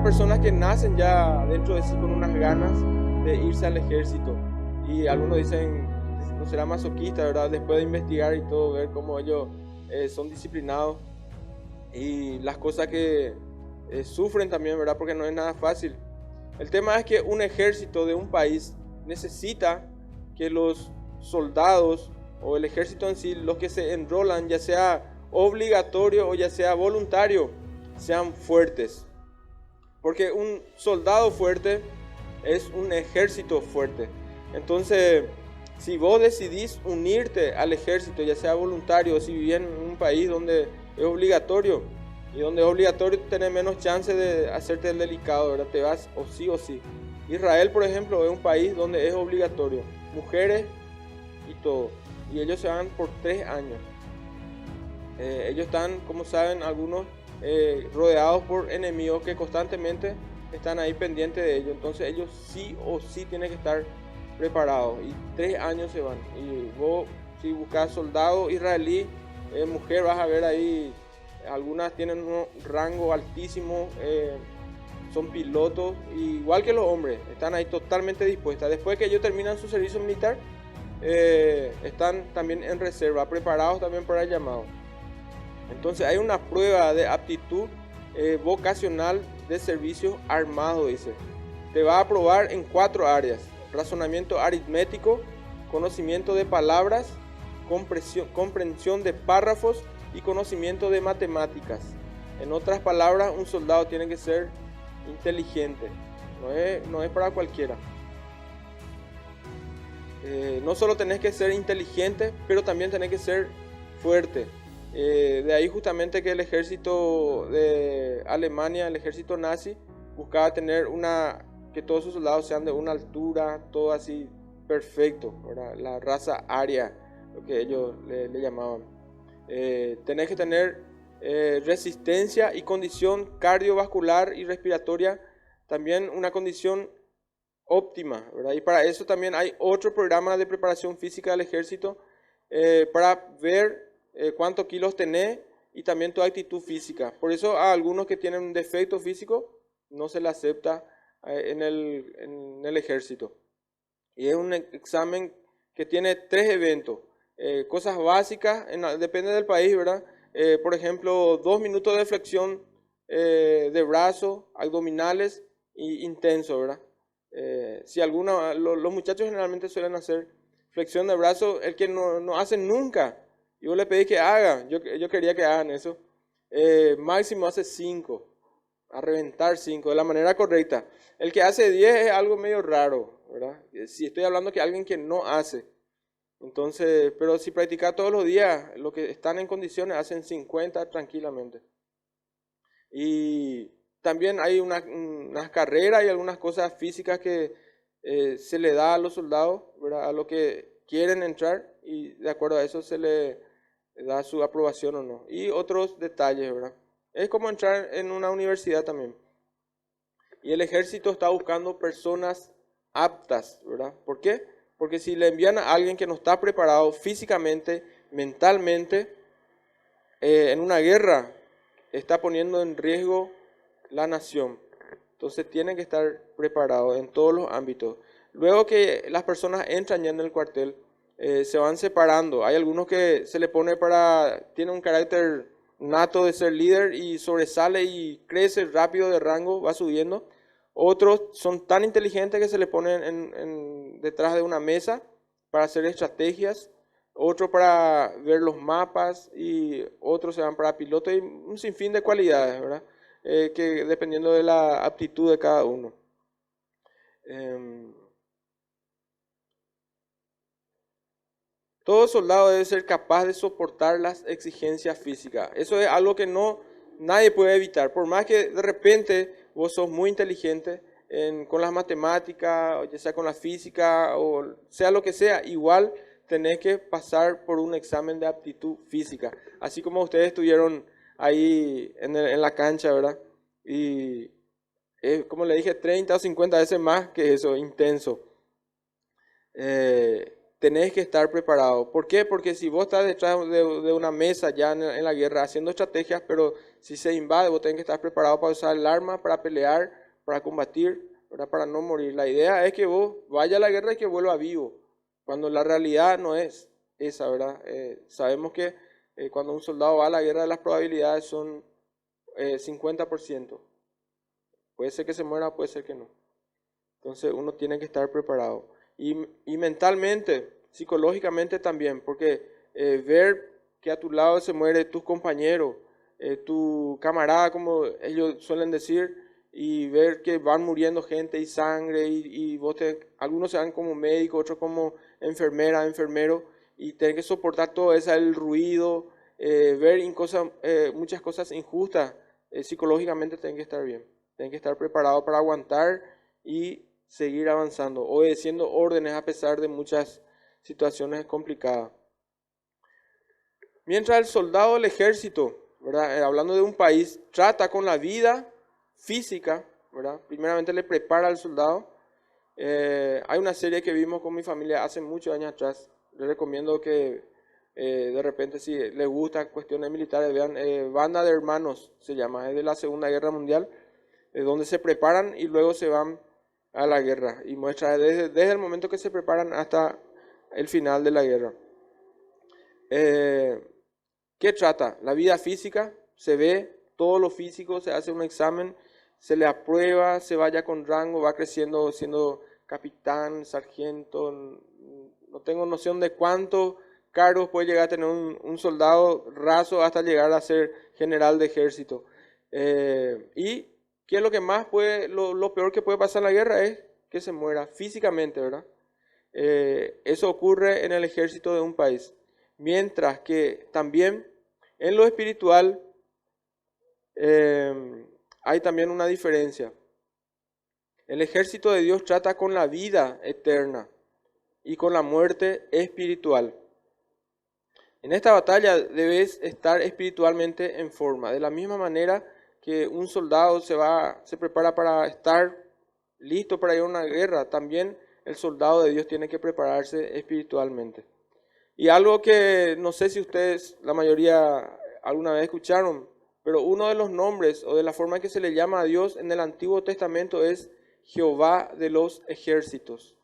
personas que nacen ya dentro de sí con unas ganas de irse al ejército. Y algunos dicen, no será masoquista, ¿verdad? Después de investigar y todo, ver cómo ellos son disciplinados y las cosas que sufren también, ¿verdad? Porque no es nada fácil. El tema es que un ejército de un país necesita que los soldados o el ejército en sí, los que se enrolan, ya sea obligatorio o ya sea voluntario, sean fuertes. Porque un soldado fuerte es un ejército fuerte. Entonces, si vos decidís unirte al ejército, ya sea voluntario o si vivís en un país donde es obligatorio, y donde es obligatorio tener menos chance de hacerte el delicado, ¿verdad? Te vas o sí o sí. Israel, por ejemplo, es un país donde es obligatorio, mujeres y todo. Y ellos se van por 3 años. Ellos están, como saben algunos, rodeados por enemigos que constantemente están ahí pendientes de ellos. Entonces ellos sí o sí tienen que estar preparados. Y 3 años se van. Y vos, si buscas soldado israelí, mujer, vas a ver ahí, algunas tienen un rango altísimo, son pilotos, igual que los hombres, están ahí totalmente dispuestas. Después que ellos terminan su servicio militar, están también en reserva, preparados también para el llamado. Entonces hay una prueba de aptitud vocacional de servicio armado, dice. Te va a probar en 4 áreas: razonamiento aritmético, conocimiento de palabras, comprensión de párrafos y conocimiento de matemáticas. En otras palabras, un soldado tiene que ser inteligente, no es para cualquiera. No solo tenés que ser inteligente, pero también tenés que ser fuerte. De ahí justamente que el ejército de Alemania, el ejército nazi, buscaba tener que todos sus soldados sean de una altura, todo así perfecto, ¿verdad? La raza aria, lo que ellos le llamaban. Tenés que tener resistencia y condición cardiovascular y respiratoria, también una condición óptima, ¿verdad? Y para eso también hay otro programa de preparación física del ejército, para ver cuántos kilos tenés y también tu actitud física. Por eso a algunos que tienen un defecto físico no se le acepta en el ejército. Y es un examen que tiene 3 eventos. Cosas básicas, depende del país, ¿verdad? Por ejemplo, 2 minutos de flexión de brazos, abdominales y intenso, ¿verdad? Si los muchachos generalmente suelen hacer flexión de brazos, el que no hace nunca, yo le pedí que haga, yo quería que hagan eso, máximo hace 5, a reventar 5 de la manera correcta. El que hace 10 es algo medio raro, ¿verdad? Si estoy hablando que alguien que no hace. Entonces, pero si practica todos los días, los que están en condiciones hacen 50 tranquilamente. Y también hay unas carreras y algunas cosas físicas que se le da a los soldados, ¿verdad? A los que quieren entrar, y de acuerdo a eso se le da su aprobación o no. Y otros detalles, ¿verdad? Es como entrar en una universidad también. Y el ejército está buscando personas aptas, ¿verdad? ¿Por qué? Porque si le envían a alguien que no está preparado físicamente, mentalmente, en una guerra, está poniendo en riesgo la nación. Entonces tienen que estar preparados en todos los ámbitos. Luego que las personas entran ya en el cuartel, se van separando. Hay algunos que se le pone tiene un carácter nato de ser líder y sobresale y crece rápido de rango, va subiendo. Otros son tan inteligentes que se le ponen detrás de una mesa para hacer estrategias. Otro para ver los mapas y otros se van para piloto, y un sinfín de cualidades, ¿verdad? Que dependiendo de la aptitud de cada uno. Todo soldado debe ser capaz de soportar las exigencias físicas. Eso es algo que nadie puede evitar. Por más que de repente vos sos muy inteligente con las matemáticas, ya sea con la física o sea lo que sea, igual tenés que pasar por un examen de aptitud física. Así como ustedes estuvieron ahí en la cancha, ¿verdad? Y es, como le dije, 30 o 50 veces más que eso, intenso. tenés que estar preparado. ¿Por qué? Porque si vos estás detrás de una mesa ya en la guerra haciendo estrategias, pero si se invade, vos tenés que estar preparado para usar el arma, para pelear, para combatir, ¿verdad? Para no morir. La idea es que vos vayas a la guerra y que vuelva vivo, cuando la realidad no es esa, ¿verdad? Sabemos que cuando un soldado va a la guerra, las probabilidades son 50%. Puede ser que se muera, puede ser que no. Entonces uno tiene que estar preparado. Y mentalmente, psicológicamente también, porque ver que a tu lado se muere tu compañero, tu camarada, como ellos suelen decir, y ver que van muriendo gente y sangre, y algunos se van como médicos, otros como enfermera, enfermero, y tener que soportar todo eso, el ruido, ver muchas cosas injustas, psicológicamente tienen que estar bien, tienen que estar preparados para aguantar y seguir avanzando, obedeciendo órdenes a pesar de muchas situaciones complicadas. Mientras el soldado del ejército, ¿verdad? Hablando de un país, trata con la vida física, ¿verdad? Primeramente le prepara al soldado. Hay una serie que vimos con mi familia hace muchos años atrás. Les recomiendo que de repente si les gusta cuestiones militares, vean Banda de Hermanos, se llama, es de la Segunda Guerra Mundial, donde se preparan y luego se van a la guerra y muestra desde el momento que se preparan hasta el final de la guerra. ¿Qué trata? La vida física, se ve todo lo físico, se hace un examen, se le aprueba, se vaya con rango, va creciendo siendo capitán, sargento, no tengo noción de cuántos cargos puede llegar a tener un soldado raso hasta llegar a ser general de ejército. Y ¿qué es lo que más lo peor que puede pasar en la guerra? Es que se muera físicamente, ¿verdad? Eso ocurre en el ejército de un país. Mientras que también en lo espiritual hay también una diferencia. El ejército de Dios trata con la vida eterna y con la muerte espiritual. En esta batalla debes estar espiritualmente en forma, de la misma manera que un soldado se prepara para estar listo para ir a una guerra, también el soldado de Dios tiene que prepararse espiritualmente. Y algo que no sé si ustedes, la mayoría, alguna vez escucharon, pero uno de los nombres o de la forma en que se le llama a Dios en el Antiguo Testamento es Jehová de los ejércitos.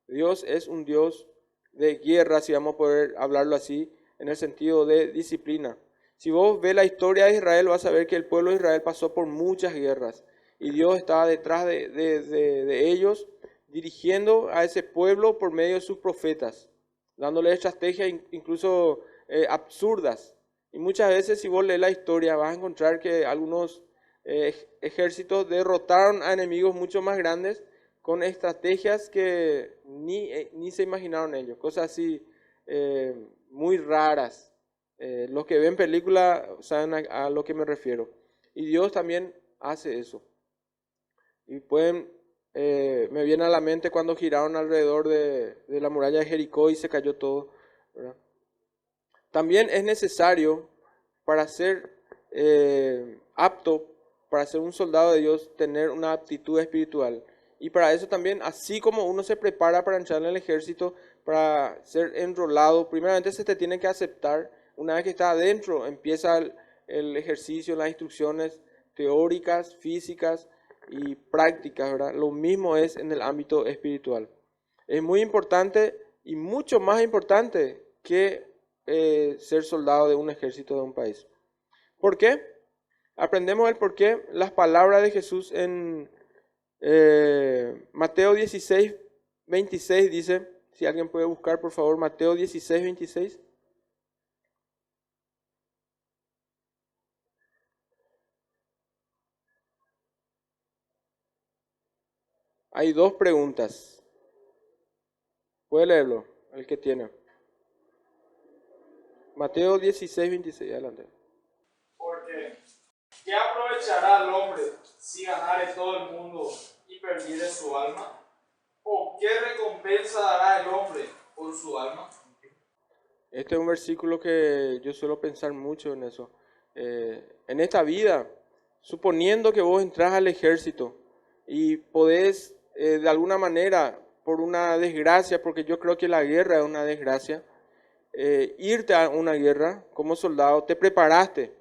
Dios es un Dios de guerra, si vamos a poder hablarlo así, en el sentido de disciplina. Si vos ves la historia de Israel, vas a ver que el pueblo de Israel pasó por muchas guerras y Dios estaba detrás de ellos, dirigiendo a ese pueblo por medio de sus profetas, dándole estrategias incluso absurdas. Y muchas veces si vos lees la historia vas a encontrar que algunos ejércitos derrotaron a enemigos mucho más grandes con estrategias que ni se imaginaron ellos, cosas así muy raras. Los que ven películas saben a lo que me refiero. Y Dios también hace eso. Y me viene a la mente cuando giraron alrededor de la muralla de Jericó y se cayó todo, ¿verdad? También es necesario para ser apto, para ser un soldado de Dios, tener una aptitud espiritual. Y para eso también, así como uno se prepara para entrar en el ejército, para ser enrolado, primeramente se te tiene que aceptar. Una vez que estás adentro, empieza el ejercicio, las instrucciones teóricas, físicas y prácticas, ¿verdad? Lo mismo es en el ámbito espiritual. Es muy importante y mucho más importante que ser soldado de un ejército de un país. ¿Por qué? Aprendemos el por qué. Las palabras de Jesús en Mateo 16, 26 dice, si alguien puede buscar por favor, Mateo 16, 26. Hay dos preguntas. Puede leerlo, el que tiene. Mateo 16, 26, adelante. Porque, ¿qué aprovechará el hombre si ganare todo el mundo y perdiere su alma? ¿O qué recompensa dará el hombre por su alma? Este es un versículo que yo suelo pensar mucho en eso. En esta vida, suponiendo que vos entras al ejército y podés de alguna manera por una desgracia, porque yo creo que la guerra es una desgracia, irte a una guerra como soldado, te preparaste,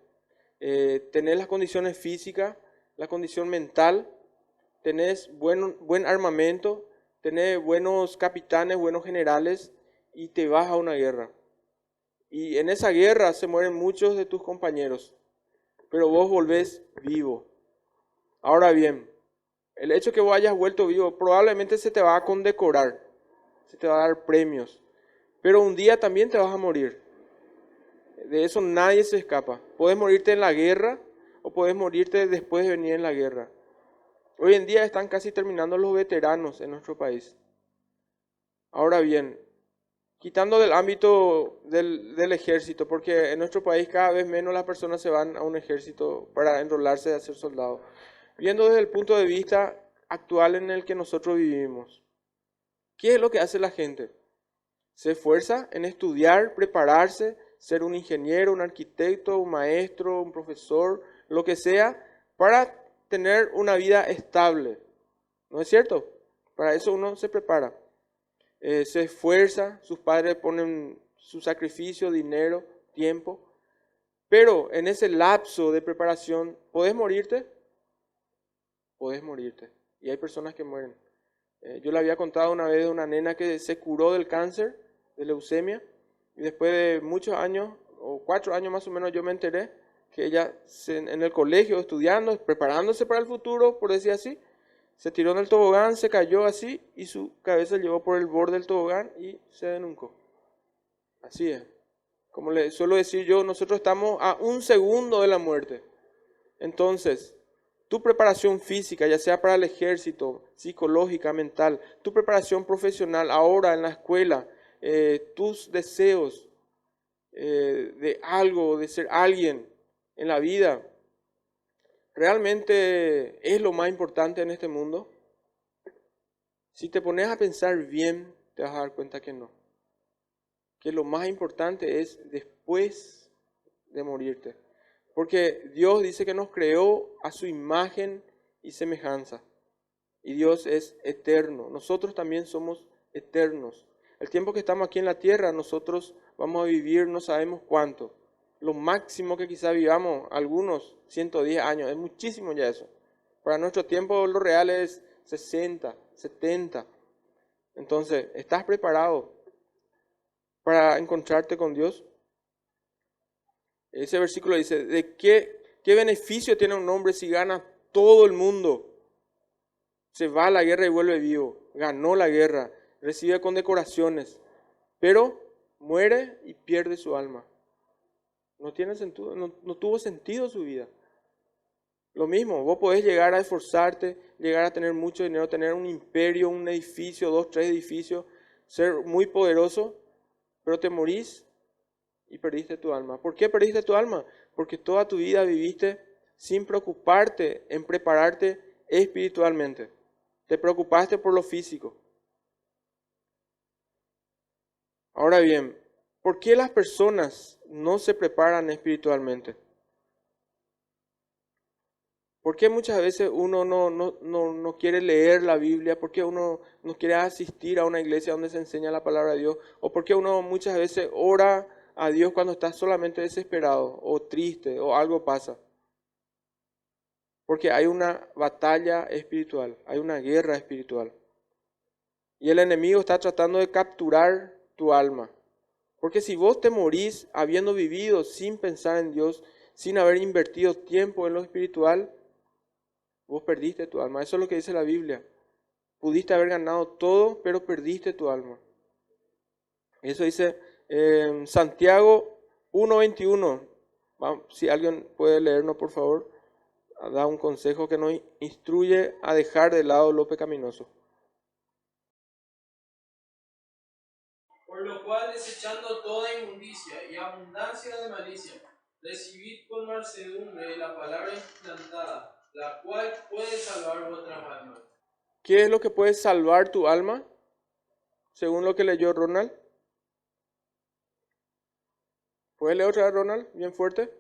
tenés las condiciones físicas, la condición mental, tenés buen armamento, tenés buenos capitanes, buenos generales y te vas a una guerra. Y en esa guerra se mueren muchos de tus compañeros, pero vos volvés vivo. Ahora bien, el hecho que vos hayas vuelto vivo probablemente se te va a condecorar, se te va a dar premios, pero un día también te vas a morir. De eso nadie se escapa. Puedes morirte en la guerra o puedes morirte después de venir en la guerra. Hoy en día están casi terminando los veteranos en nuestro país. Ahora bien, quitando del ámbito del ejército, porque en nuestro país cada vez menos las personas se van a un ejército para enrolarse a ser soldado. Viendo desde el punto de vista actual en el que nosotros vivimos, ¿qué es lo que hace la gente? Se esfuerza en estudiar, prepararse, ser un ingeniero, un arquitecto, un maestro, un profesor, lo que sea, para tener una vida estable. ¿No es cierto? Para eso uno se prepara. Se esfuerza, sus padres ponen su sacrificio, dinero, tiempo, pero en ese lapso de preparación, ¿podés morirte? Podés morirte. Y hay personas que mueren. Yo le había contado una vez de una nena que se curó del cáncer, de leucemia, y después de muchos años, o 4 años más o menos, yo me enteré que ella en el colegio, estudiando, preparándose para el futuro, por decir así, se tiró en el tobogán, se cayó así, y su cabeza llevó por el borde del tobogán y se desnucó. Así es. Como le suelo decir yo, nosotros estamos a un segundo de la muerte. Entonces, tu preparación física, ya sea para el ejército, psicológica, mental, tu preparación profesional ahora en la escuela, tus deseos de algo, de ser alguien en la vida, ¿realmente es lo más importante en este mundo? Si te pones a pensar bien, te vas a dar cuenta que no. Que lo más importante es después de morirte. Porque Dios dice que nos creó a su imagen y semejanza. Y Dios es eterno. Nosotros también somos eternos. El tiempo que estamos aquí en la tierra, nosotros vamos a vivir no sabemos cuánto. Lo máximo que quizá vivamos, algunos 110 años, es muchísimo ya eso. Para nuestro tiempo lo real es 60, 70. Entonces, ¿estás preparado para encontrarte con Dios? Ese versículo dice, ¿de qué beneficio tiene un hombre si gana todo el mundo? Se va a la guerra y vuelve vivo. Ganó la guerra, recibe condecoraciones, pero muere y pierde su alma. No tiene sentido, no tuvo sentido su vida. Lo mismo, vos podés llegar a esforzarte, llegar a tener mucho dinero, tener un imperio, un edificio, 2, 3 edificios, ser muy poderoso, pero te morís y perdiste tu alma. ¿Por qué perdiste tu alma? Porque toda tu vida viviste sin preocuparte en prepararte espiritualmente. Te preocupaste por lo físico. Ahora bien, ¿por qué las personas no se preparan espiritualmente? ¿Por qué muchas veces uno no quiere leer la Biblia? ¿Por qué uno no quiere asistir a una iglesia donde se enseña la palabra de Dios? ¿O por qué uno muchas veces ora a Dios cuando está solamente desesperado o triste o algo pasa? Porque hay una batalla espiritual, hay una guerra espiritual. Y el enemigo está tratando de capturar tu alma. Porque si vos te morís habiendo vivido sin pensar en Dios, sin haber invertido tiempo en lo espiritual, vos perdiste tu alma. Eso es lo que dice la Biblia. Pudiste haber ganado todo, pero perdiste tu alma. Eso dice Santiago 1:21. Si alguien puede leernos, por favor, da un consejo que nos instruye a dejar de lado lo pecaminoso. Por lo cual, desechando toda inmundicia y abundancia de malicia, recibid con mansedumbre la palabra implantada, la cual puede salvar vuestras almas. ¿Qué es lo que puede salvar tu alma? Según lo que leyó Ronald. ¿Puedes leer otra vez, Ronald? Bien fuerte.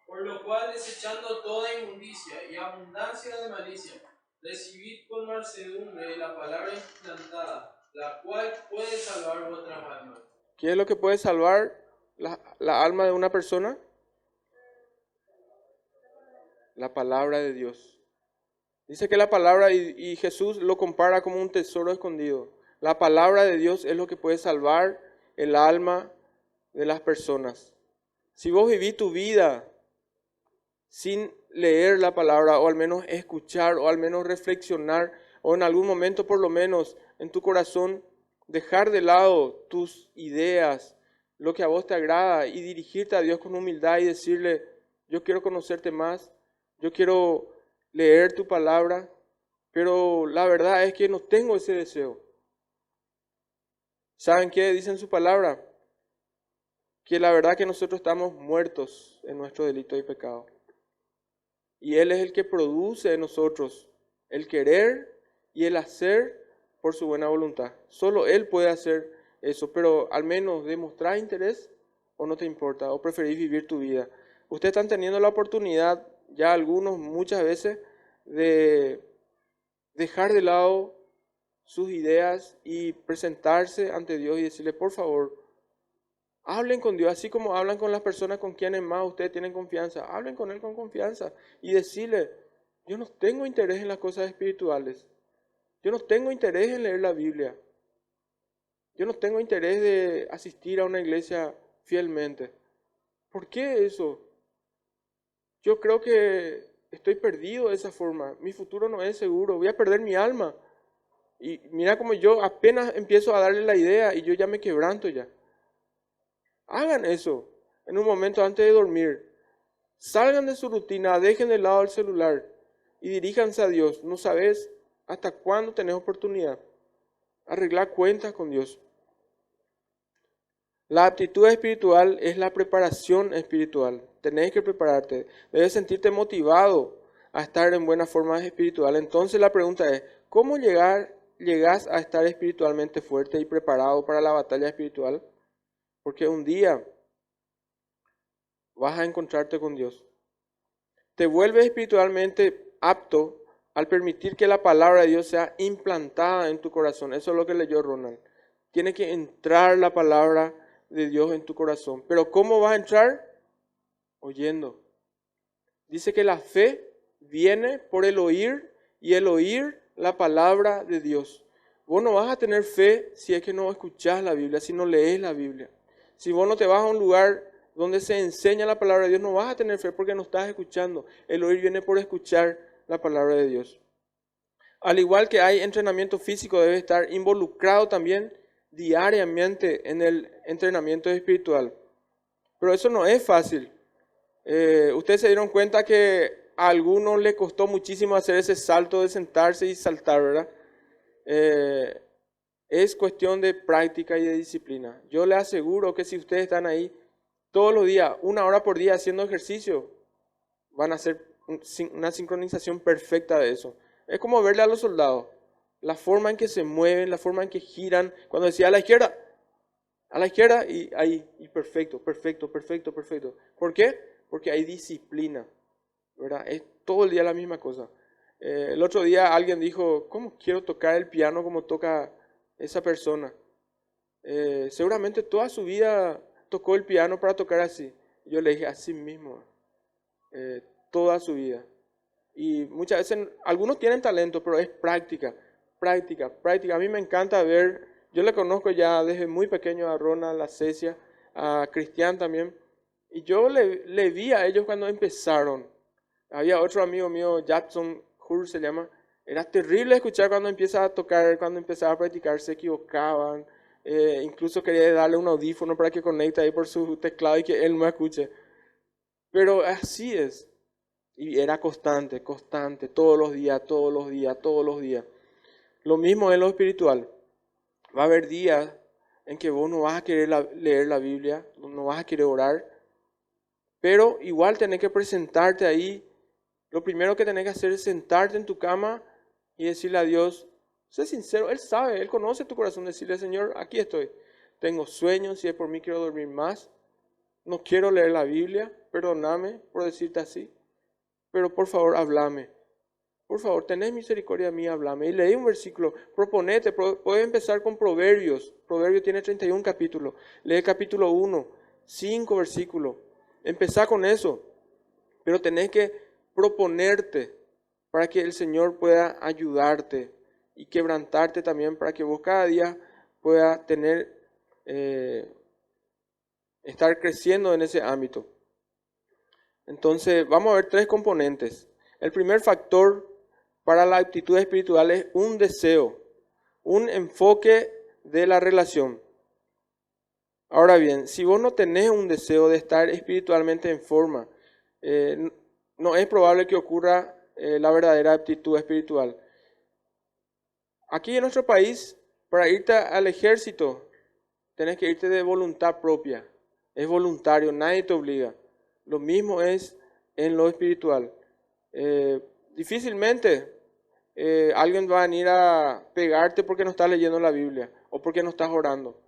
Por lo cual, desechando toda inmundicia y abundancia de malicia, recibid con mansedumbre la palabra implantada, la cual puede salvar vuestras almas. ¿Qué es lo que puede salvar la alma de una persona? La palabra de Dios. Dice que la palabra, y Jesús lo compara como un tesoro escondido. La palabra de Dios es lo que puede salvar el alma de las personas. Si vos vivís tu vida sin leer la palabra, o al menos escuchar, o al menos reflexionar, o en algún momento por lo menos en tu corazón dejar de lado tus ideas, lo que a vos te agrada, y dirigirte a Dios con humildad y decirle, yo quiero conocerte más, yo quiero leer tu palabra, pero la verdad es que no tengo ese deseo. ¿Saben qué dice en su palabra? Que la verdad que nosotros estamos muertos en nuestro delito y pecado. Y Él es el que produce en nosotros el querer y el hacer por su buena voluntad. Solo Él puede hacer eso, pero al menos demostrar interés o no te importa, o preferís vivir tu vida. Ustedes están teniendo la oportunidad, ya algunos muchas veces, de dejar de lado sus ideas y presentarse ante Dios y decirle, por favor, hablen con Dios, así como hablan con las personas con quienes más ustedes tienen confianza. Hablen con Él con confianza y decirle, yo no tengo interés en las cosas espirituales. Yo no tengo interés en leer la Biblia. Yo no tengo interés de asistir a una iglesia fielmente. ¿Por qué eso? Yo creo que estoy perdido de esa forma. Mi futuro no es seguro. Voy a perder mi alma. Y mira como yo apenas empiezo a darle la idea y yo ya me quebranto ya. Hagan eso en un momento antes de dormir. Salgan de su rutina, dejen de lado el celular y diríjanse a Dios. No sabes hasta cuándo tenés oportunidad. Arreglar cuentas con Dios. La aptitud espiritual es la preparación espiritual. Tenés que prepararte. Debes sentirte motivado a estar en buena forma espiritual. Entonces la pregunta es, ¿cómo llegás a estar espiritualmente fuerte y preparado para la batalla espiritual? Porque un día vas a encontrarte con Dios. Te vuelves espiritualmente apto al permitir que la palabra de Dios sea implantada en tu corazón. Eso es lo que leyó Ronald. Tiene que entrar la palabra de Dios en tu corazón. Pero ¿cómo vas a entrar? Oyendo. Dice que la fe viene por el oír y el oír la palabra de Dios. Vos no vas a tener fe si es que no escuchás la Biblia, si no lees la Biblia. Si vos no te vas a un lugar donde se enseña la palabra de Dios, no vas a tener fe porque no estás escuchando. El oír viene por escuchar la palabra de Dios. Al igual que hay entrenamiento físico, debe estar involucrado también diariamente en el entrenamiento espiritual. Pero eso no es fácil. Ustedes se dieron cuenta que a algunos les costó muchísimo hacer ese salto de sentarse y saltar, ¿verdad? Es cuestión de práctica y de disciplina. Yo les aseguro que si ustedes están ahí todos los días, 1 hora por día haciendo ejercicio, van a hacer una sincronización perfecta de eso. Es como verle a los soldados, la forma en que se mueven, la forma en que giran. Cuando decía a la izquierda y ahí, y perfecto, perfecto, perfecto, perfecto. ¿Por qué? Porque hay disciplina, ¿verdad? Es todo el día la misma cosa. El otro día alguien dijo, ¿cómo quiero tocar el piano como toca esa persona? Seguramente toda su vida tocó el piano para tocar así. Yo le dije, así mismo, toda su vida. Y muchas veces, algunos tienen talento, pero es práctica, práctica, práctica. A mí me encanta ver, yo le conozco ya desde muy pequeño a Ronald, a Cecia, a Cristian también. Y yo le vi a ellos cuando empezaron. Había otro amigo mío, Jackson Hur se llama. Era terrible escuchar cuando empieza a tocar, cuando empezaba a practicar, se equivocaban. Incluso quería darle un audífono para que conecte ahí por su teclado y que él no escuche. Pero así es. Y era constante, constante, todos los días, todos los días, todos los días. Lo mismo en lo espiritual. Va a haber días en que vos no vas a querer leer la Biblia, no vas a querer orar, pero igual tenés que presentarte ahí. Lo primero que tenés que hacer es sentarte en tu cama y decirle a Dios, sé sincero, Él sabe, Él conoce tu corazón, decirle, Señor, aquí estoy. Tengo sueños, si es por mí quiero dormir más. No quiero leer la Biblia, perdóname por decirte así, pero por favor háblame. por favor, tenés misericordia de mí, háblame. Y leí un versículo, proponete, puedes empezar con Proverbios. Proverbios tiene 31 capítulos. Lee capítulo 1, 5 versículos. Empezá con eso. Pero tenés que proponerte para que el Señor pueda ayudarte y quebrantarte también para que vos cada día puedas tener, estar creciendo en ese ámbito. Entonces, vamos a ver 3 componentes. El primer factor para la actitud espiritual es un deseo, un enfoque de la relación. Ahora bien, si vos no tenés un deseo de estar espiritualmente en forma, no es probable que ocurra la verdadera actitud espiritual. Aquí en nuestro país, para irte al ejército, tenés que irte de voluntad propia. Es voluntario, nadie te obliga. Lo mismo es en lo espiritual. Difícilmente alguien va a venir a pegarte porque no estás leyendo la Biblia o porque no estás orando.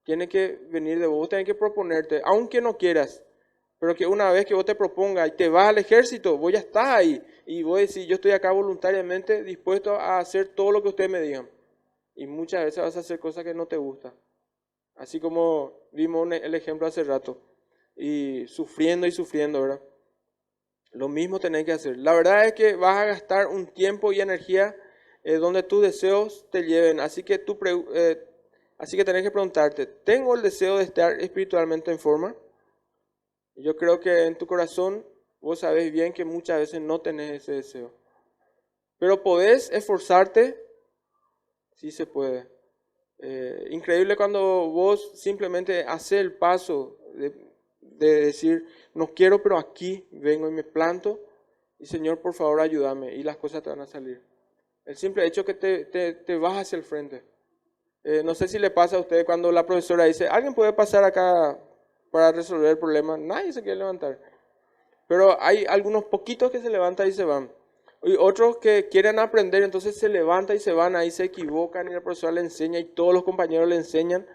Tiene que venir de vos, tenés que proponerte, aunque no quieras, pero que una vez que vos te propongas y te vas al ejército, vos ya estás ahí y vos decís, yo estoy acá voluntariamente dispuesto a hacer todo lo que ustedes me digan. Y muchas veces vas a hacer cosas que no te gustan. Así como vimos el ejemplo hace rato. Y sufriendo, ¿verdad? Lo mismo tenés que hacer. La verdad es que vas a gastar un tiempo y energía donde tus deseos te lleven. Así que tenés que preguntarte, ¿tengo el deseo de estar espiritualmente en forma? Yo creo que en tu corazón vos sabés bien que muchas veces no tenés ese deseo. Pero podés esforzarte, sí se puede. Increíble cuando vos simplemente haces el paso de decir, no quiero, pero aquí vengo y me planto. Y Señor, por favor, ayúdame. Y las cosas te van a salir. El simple hecho que te vas hacia el frente. No sé si le pasa a usted cuando la profesora dice, ¿alguien puede pasar acá para resolver el problema? Nadie se quiere levantar. Pero hay algunos poquitos que se levantan y se van. Y otros que quieren aprender, entonces se levantan y se van, ahí se equivocan y la profesora le enseña y todos los compañeros le enseñan.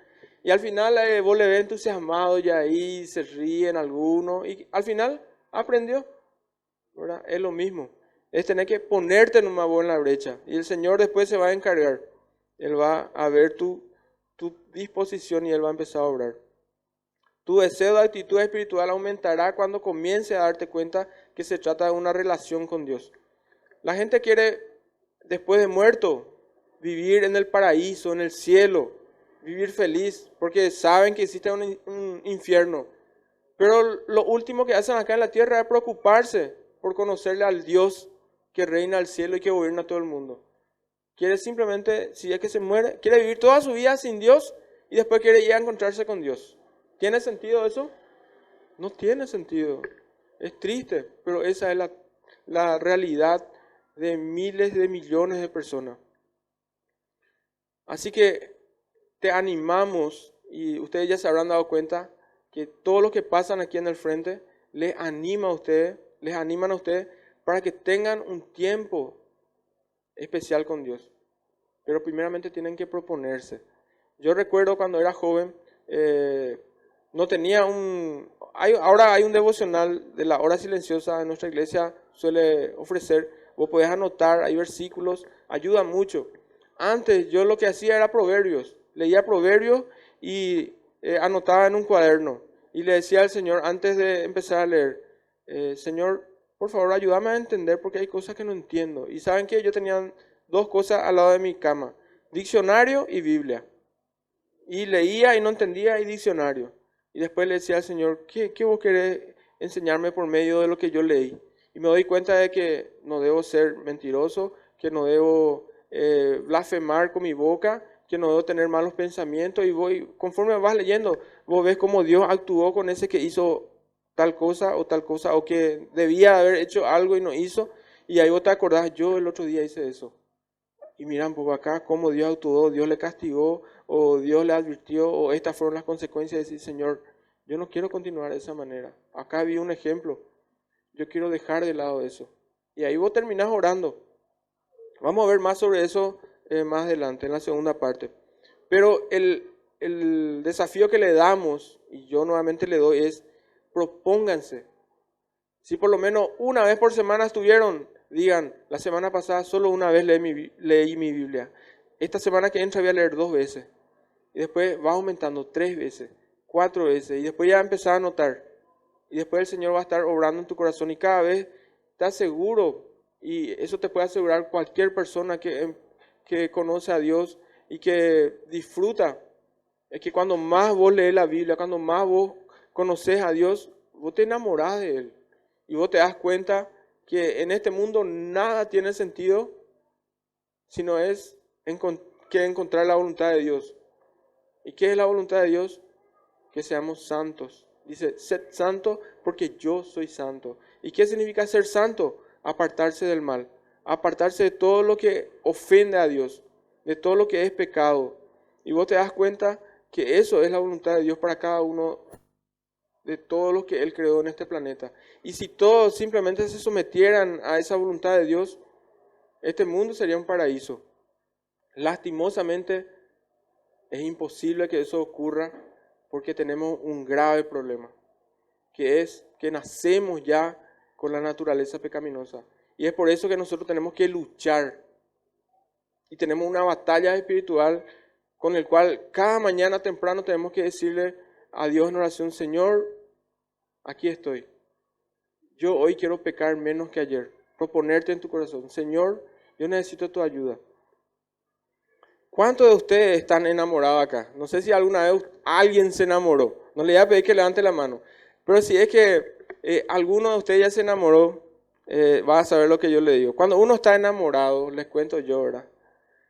Y al final vos le ves entusiasmado y ahí se ríen algunos. Y al final aprendió, ¿verdad? Es lo mismo. Es tener que ponerte nomás vos en la brecha. Y el Señor después se va a encargar. Él va a ver tu disposición y Él va a empezar a obrar. Tu deseo de actitud espiritual aumentará cuando comiences a darte cuenta que se trata de una relación con Dios. La gente quiere, después de muerto, vivir en el paraíso, en el cielo, vivir feliz, porque saben que existe un infierno. Pero lo último que hacen acá en la tierra es preocuparse por conocerle al Dios que reina al cielo y que gobierna a todo el mundo. Quiere simplemente, si es que se muere, quiere vivir toda su vida sin Dios y después quiere ir a encontrarse con Dios. ¿Tiene sentido eso? No tiene sentido. Es triste, pero esa es la realidad de miles de millones de personas. Así que te animamos, y ustedes ya se habrán dado cuenta, que todo lo que pasan aquí en el frente les animan a ustedes para que tengan un tiempo especial con Dios. Pero primeramente tienen que proponerse. Yo recuerdo cuando era joven, no tenía ahora hay un devocional de la hora silenciosa en nuestra iglesia, suele ofrecer, vos podés anotar, hay versículos, ayuda mucho. Antes yo lo que hacía era proverbios, leía proverbios y anotaba en un cuaderno. Y le decía al Señor antes de empezar a leer, Señor, por favor ayúdame a entender porque hay cosas que no entiendo. Y saben que yo tenía 2 cosas al lado de mi cama, diccionario y Biblia. Y leía y no entendía y diccionario. Y después le decía al Señor, ¿qué vos querés enseñarme por medio de lo que yo leí? Y me doy cuenta de que no debo ser mentiroso, que no debo blasfemar con mi boca, que no debo tener malos pensamientos. Y conforme vas leyendo, vos ves cómo Dios actuó con ese que hizo tal cosa, o que debía haber hecho algo y no hizo. Y ahí vos te acordás, yo el otro día hice eso. Y miran por acá cómo Dios actuó, Dios le castigó, o Dios le advirtió, o estas fueron las consecuencias de decir, Señor, yo no quiero continuar de esa manera. Acá vi un ejemplo, yo quiero dejar de lado eso. Y ahí vos terminás orando. Vamos a ver más sobre eso más adelante, en la segunda parte. Pero el desafío que le damos, y yo nuevamente le doy, es propónganse. Si por lo menos una vez por semana estuvieron digan, la semana pasada solo una vez leí mi Biblia. Esta semana que entra voy a leer 2 veces. Y después va aumentando 3 veces, 4 veces. Y después ya empezás a notar. Y después el Señor va a estar obrando en tu corazón. Y cada vez estás seguro. Y eso te puede asegurar cualquier persona que conoce a Dios y que disfruta. Es que cuando más vos lees la Biblia, cuando más vos conoces a Dios, vos te enamorás de Él. Y vos te das cuenta que en este mundo nada tiene sentido, sino es que encontrar la voluntad de Dios. ¿Y qué es la voluntad de Dios? Que seamos santos. Dice, sed santo porque yo soy santo. ¿Y qué significa ser santo? Apartarse del mal. Apartarse de todo lo que ofende a Dios. De todo lo que es pecado. Y vos te das cuenta que eso es la voluntad de Dios para cada uno de todos los que Él creó en este planeta. Y si todos simplemente se sometieran a esa voluntad de Dios, este mundo sería un paraíso. Lastimosamente, es imposible que eso ocurra porque tenemos un grave problema, que es que nacemos ya con la naturaleza pecaminosa. Y es por eso que nosotros tenemos que luchar. Y tenemos una batalla espiritual con el cual cada mañana temprano tenemos que decirle a Dios en oración, Señor, aquí estoy. Yo hoy quiero pecar menos que ayer. Proponerte en tu corazón, Señor, yo necesito tu ayuda. ¿Cuántos de ustedes están enamorados acá? No sé si alguna vez alguien se enamoró. No le voy a pedir que levante la mano. Pero si es que alguno de ustedes ya se enamoró, va a saber lo que yo le digo. Cuando uno está enamorado, les cuento yo, ¿verdad?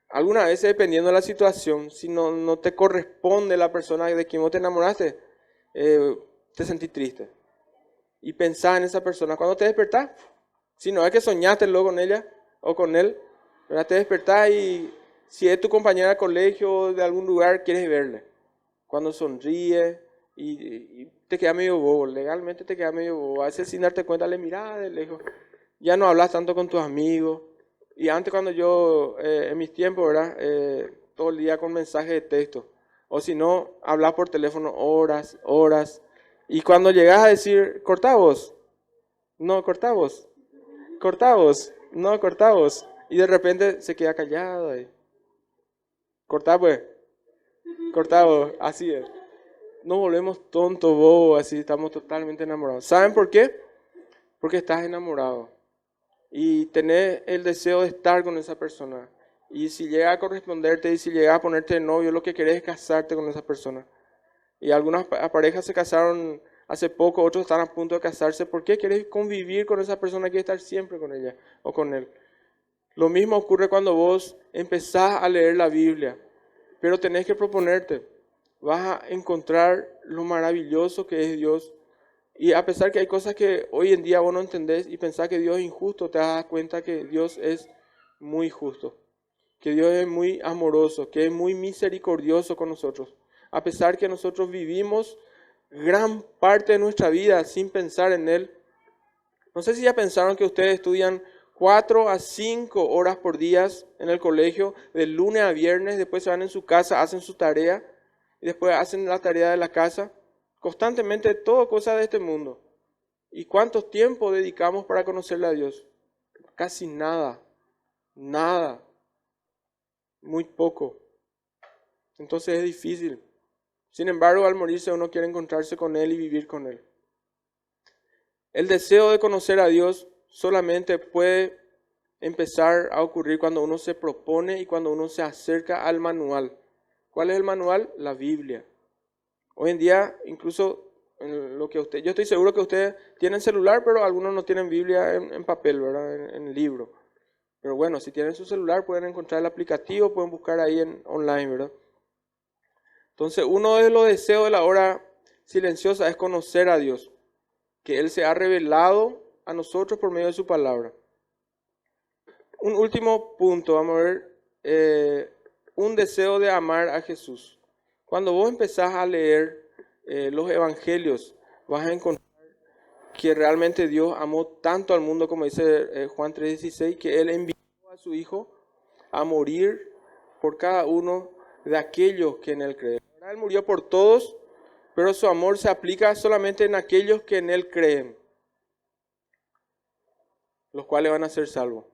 Algunas veces, dependiendo de la situación, si no te corresponde la persona de quien vos te enamoraste, te sentís triste. Y pensás en esa persona. Cuando te despertás, si no es que soñaste luego con ella o con él, ¿verdad? Te despertás y si es tu compañera de colegio o de algún lugar, quieres verle. Cuando sonríe y te queda medio bobo, legalmente te queda medio bobo. A veces sin darte cuenta le mirás de lejos. Ya no hablas tanto con tus amigos. Y antes cuando yo, en mis tiempos, ¿verdad? Todo el día con mensajes de texto. O si no, hablas por teléfono horas, horas. Y cuando llegas a decir, cortá vos. No, cortá vos. Cortá vos. No, cortá vos. Y de repente se queda callado ahí. Cortá pues. Cortá vos. Así es. Nos volvemos tontos, bobos, así. Estamos totalmente enamorados. ¿Saben por qué? Porque estás enamorado. Y tenés el deseo de estar con esa persona. Y si llega a corresponderte y si llega a ponerte de novio, lo que querés es casarte con esa persona. Y algunas parejas se casaron hace poco, otros están a punto de casarse. ¿Por qué querés convivir con esa persona? Querés estar siempre con ella o con él. Lo mismo ocurre cuando vos empezás a leer la Biblia. Pero tenés que proponerte. Vas a encontrar lo maravilloso que es Dios. Y a pesar que hay cosas que hoy en día vos no entendés y pensás que Dios es injusto, te das cuenta que Dios es muy justo, que Dios es muy amoroso, que es muy misericordioso con nosotros. A pesar que nosotros vivimos gran parte de nuestra vida sin pensar en Él. No sé si ya pensaron que ustedes estudian 4 a 5 horas por día en el colegio, de lunes a viernes, después se van en su casa, hacen su tarea, y después hacen la tarea de la casa. Constantemente todo cosas de este mundo. ¿Y cuánto tiempo dedicamos para conocerle a Dios? Casi nada. Nada. Muy poco. Entonces es difícil. Sin embargo, al morirse uno quiere encontrarse con Él y vivir con Él. El deseo de conocer a Dios solamente puede empezar a ocurrir cuando uno se propone y cuando uno se acerca al manual. ¿Cuál es el manual? La Biblia. Hoy en día, incluso en lo que yo estoy seguro que ustedes tienen celular, pero algunos no tienen Biblia en papel, ¿verdad? En libro. Pero bueno, si tienen su celular pueden encontrar el aplicativo, pueden buscar ahí online, ¿verdad? Entonces, uno de los deseos de la hora silenciosa es conocer a Dios, que Él se ha revelado a nosotros por medio de su palabra. Un último punto, vamos a ver, un deseo de amar a Jesús. Cuando vos empezás a leer los evangelios, vas a encontrar que realmente Dios amó tanto al mundo, como dice Juan 3:16, que Él envió a su Hijo a morir por cada uno de aquellos que en Él creen. Él murió por todos, pero su amor se aplica solamente en aquellos que en Él creen. los cuales van a ser salvos.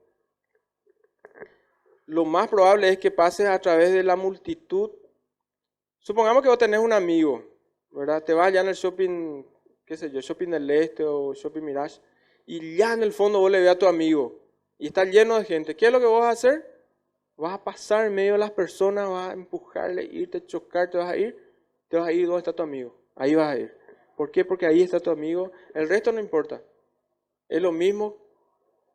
Lo más probable es que pases a través de la multitud. Supongamos que vos tenés un amigo, ¿verdad? Te vas allá en el shopping, qué sé yo, Shopping del Este o Shopping Mirage, y ya en el fondo vos le ves a tu amigo y está lleno de gente. ¿Qué es lo que vos vas a hacer? Vas a pasar en medio de las personas, vas a empujarle, irte, chocar, te vas a ir donde está tu amigo. Ahí vas a ir. ¿Por qué? Porque ahí está tu amigo. El resto no importa. Es lo mismo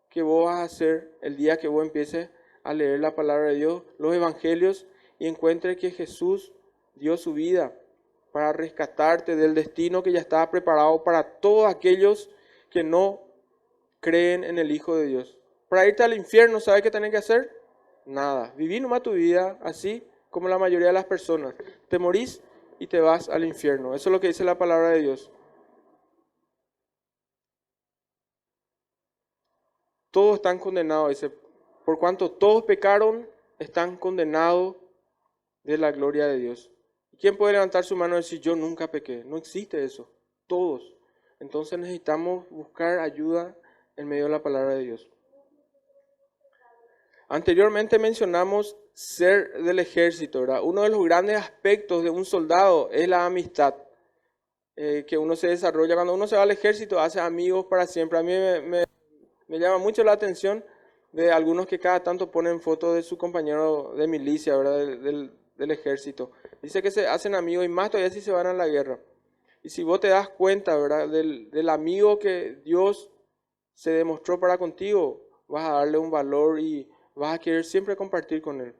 que vos vas a hacer el día que vos empieces a leer la palabra de Dios, los evangelios, y encuentres que Jesús dio su vida para rescatarte del destino que ya estaba preparado para todos aquellos que no creen en el Hijo de Dios. Para irte al infierno, ¿sabes qué tenés que hacer? Nada. Viví nomás tu vida así como la mayoría de las personas. Te morís y te vas al infierno. Eso es lo que dice la palabra de Dios. Todos están condenados, dice, por cuanto todos pecaron, están condenados de la gloria de Dios. ¿Quién puede levantar su mano y decir, yo nunca pequé? No existe eso. Todos. Entonces necesitamos buscar ayuda en medio de la palabra de Dios. Anteriormente mencionamos ser del ejército, ¿verdad? Uno de los grandes aspectos de un soldado es la amistad que uno se desarrolla. Cuando uno se va al ejército, hace amigos para siempre. A mí me llama mucho la atención de algunos que cada tanto ponen fotos de su compañero de milicia, ¿verdad? Del ejército. Dice que se hacen amigos y más todavía si se van a la guerra. Y si vos te das cuenta, ¿verdad? Del amigo que Dios se demostró para contigo, vas a darle un valor y vas a querer siempre compartir con él.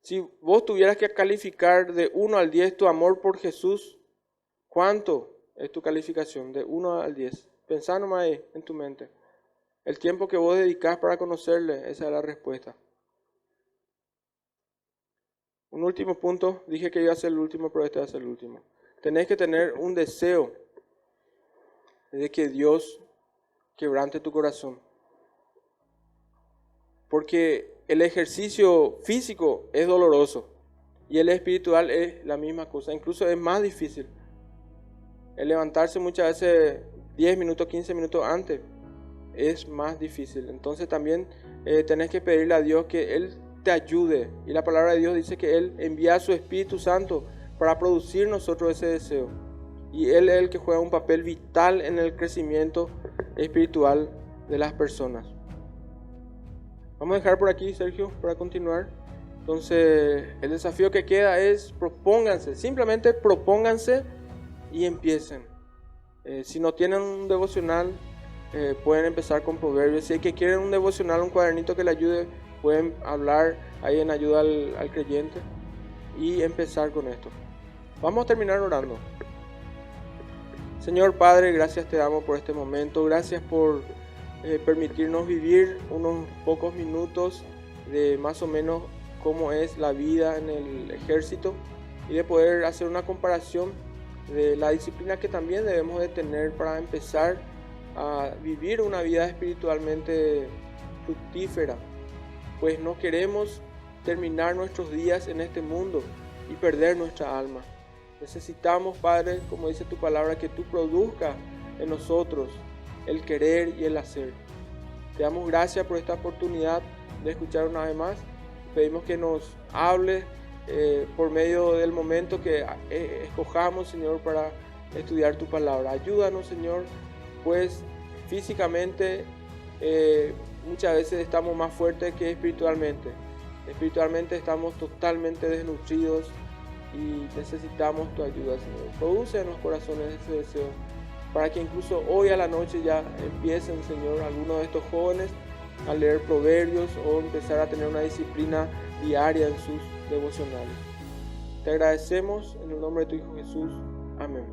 Si vos tuvieras que calificar de 1 al 10 tu amor por Jesús, ¿cuánto es tu calificación? De 1 al 10. Pensá nomás ahí en tu mente. El tiempo que vos dedicás para conocerle, esa es la respuesta. Un último punto, dije que iba a ser el último, pero este va a ser el último. Tenés que tener un deseo de que Dios quebrante tu corazón. Porque el ejercicio físico es doloroso y el espiritual es la misma cosa, incluso es más difícil. El levantarse muchas veces 10 minutos, 15 minutos antes es más difícil. Entonces también tenés que pedirle a Dios que Él te ayude. Y la palabra de Dios dice que Él envía a su Espíritu Santo para producir nosotros ese deseo. Y Él es el que juega un papel vital en el crecimiento espiritual de las personas. Vamos a dejar por aquí, Sergio, para continuar. Entonces, el desafío que queda es propónganse, simplemente propónganse y empiecen. Si no tienen un devocional, pueden empezar con Proverbios. Si es que quieren un devocional, un cuadernito que le ayude, pueden hablar ahí en ayuda al creyente y empezar con esto. Vamos a terminar orando. Señor Padre, gracias te damos por este momento. Gracias por permitirnos vivir unos pocos minutos de más o menos cómo es la vida en el ejército y de poder hacer una comparación de la disciplina que también debemos de tener para empezar a vivir una vida espiritualmente fructífera, pues no queremos terminar nuestros días en este mundo y perder nuestra alma. Necesitamos, Padre, como dice tu palabra, que tú produzcas en nosotros el querer y el hacer. Te damos gracias por esta oportunidad de escuchar una vez más. Pedimos que nos hables por medio del momento que escojamos, Señor, para estudiar tu palabra. Ayúdanos, Señor, pues físicamente muchas veces estamos más fuertes que espiritualmente. Espiritualmente estamos totalmente desnutridos y necesitamos tu ayuda, Señor. Produce en los corazones ese deseo para que incluso hoy a la noche ya empiecen, Señor, algunos de estos jóvenes a leer proverbios o empezar a tener una disciplina diaria en sus devocionales. Te agradecemos en el nombre de tu Hijo Jesús. Amén.